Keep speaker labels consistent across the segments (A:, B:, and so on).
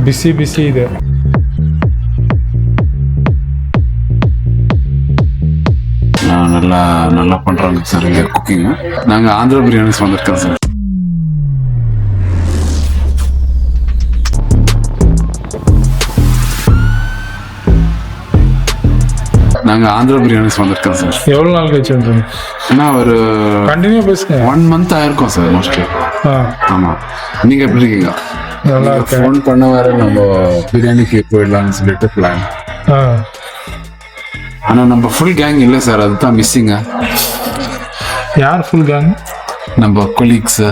A: ಬಿಸಿ ಬಿಸಿ ಇದೆ.
B: நல்லா பண்றாங்க சார் இங்க குக்கிங். நாங்க ஆந்திரா பிரியாணிஸ் வந்திருக்கோம் சார். சார்
A: எவ்வளவு நாள் கழிச்சு வந்தீங்க?
B: ஒரு
A: கண்டினியூ பேசுங்க.
B: 1 month ஆயிருக்கும் சார் மோஸ்ட்லி. ஆமா. நீங்க எப்படி இருக்கீங்க?
A: நல்லா இருக்கேன்.
B: ஃபோன் பண்ண வர நம்ம பிரியாணிக்கு போயிடலாம்னு சொல்லிட்டு பிளான். ஆனா நம்ம ஃபுல் கேங் இல்லை சார், அதுதான் மிஸ்ஸிங்க.
A: யார் ஃபுல் கேங்?
B: நம்ம கொலீக்ஸ்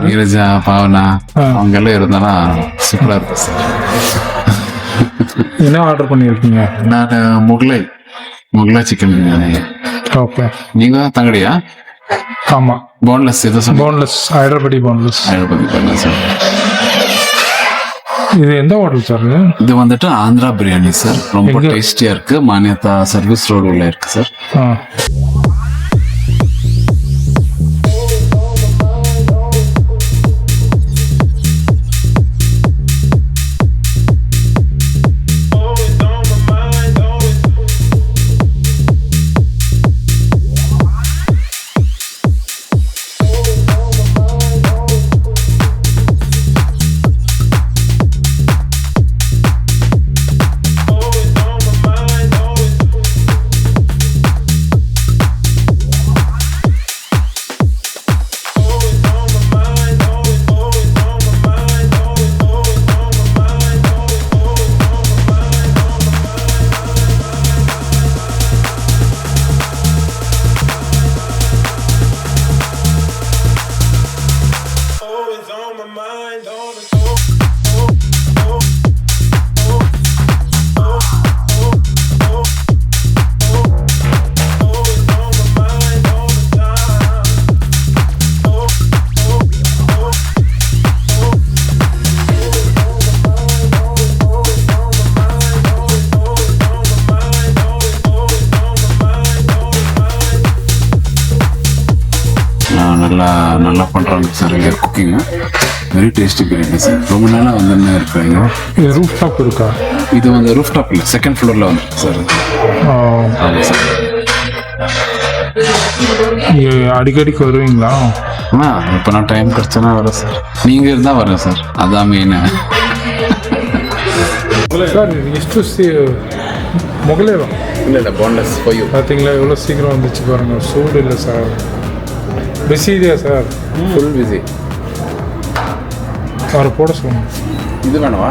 B: நீரஜா, பாவனா அவங்க எல்லாம் இருந்தாலும் சூப்பரா இருக்கும் சார்.
A: என்ன ஆர்டர் பண்ணியிருக்கீங்க?
B: நான் முகலாய் சிக்கன் பிரியாணி.
A: ஓகே.
B: நீங்க தங்கடியா?
A: ஆமா.
B: போன்லெஸ் ஏதோ சொன்னீங்க.
A: Boneless, Hyderabadi boneless.
B: சார்
A: இது எந்த ஹோட்டல் சார்?
B: இது வந்துட்டு ஆந்திரா பிரியாணி சார். ரொம்ப டேஸ்டியா இருக்கு. மானியத்தா சர்வீஸ் ரோடு உள்ள இருக்கு சார். நல்லா பண்றாங்க சார் இங்க cooking. Very tasty biryani sir. ரொம்ப நாளா வந்து இருக்காங்க.
A: இது ரூஃப் டாப் இருக்கா?
B: இது வந்து ரூஃப் டாப் இல்லை, செகண்ட் ஃப்ளோர்ல வந்து சார். ஆமாம் சார்.
A: அடிக்கடிக்கு வருவீங்களா?
B: இப்போ நான் டைம் கிடைச்சேன்னா வரேன் சார். நீங்க இருந்தா வரேன் சார், அதான் மெயின்.
A: சார் ಎಷ್ಟು முகலேவா?
B: இல்லை போன்லெஸ் போய்
A: பார்த்தீங்களா எவ்வளோ சீக்கிரம் வந்துச்சு பாருங்க. சூடு இல்லை சார். பிஸி இதெயா சார்?
B: Full busy.
A: அவரை போட சொல்லுங்க.
B: இது வேணவா?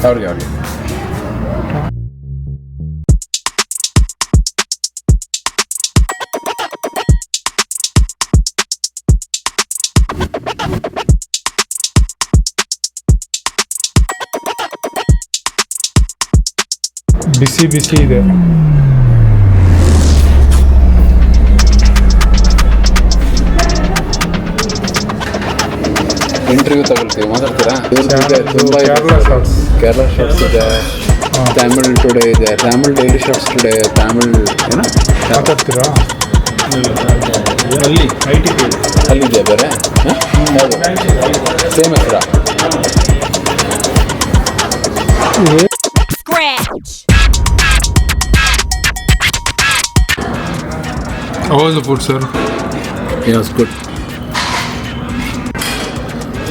B: அவருக்கு
A: ಬಿಸಿ ಬಿಸಿ ಇದೆ.
B: ಇಂಟರ್ವ್ಯೂ ತಗೊಳ್ತೀವಿ, ಮಾತಾಡ್ತೀರಾ? ತುಂಬ ಕೇರಳ ಶಾರ್ಟ್ಸ್ ಇದೆ, ತಮಿಳ್ ಟುಡೇ ಇದೆ, Tamil daily shorts today, Tamil ಏನೋ
A: ಮಾತಾಡ್ತೀರಾ?
B: ಅಲ್ಲಿದೆಯಾ ಬೇರೆ? Same ಹೆಸರಾ?
A: How was the food, sir?
B: It was good.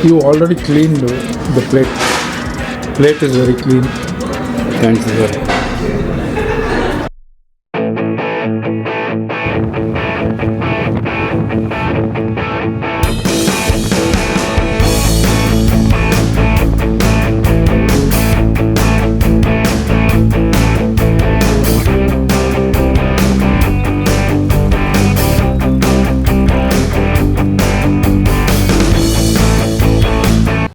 A: You already cleaned the plate. Plate is very clean.
B: Thanks, sir.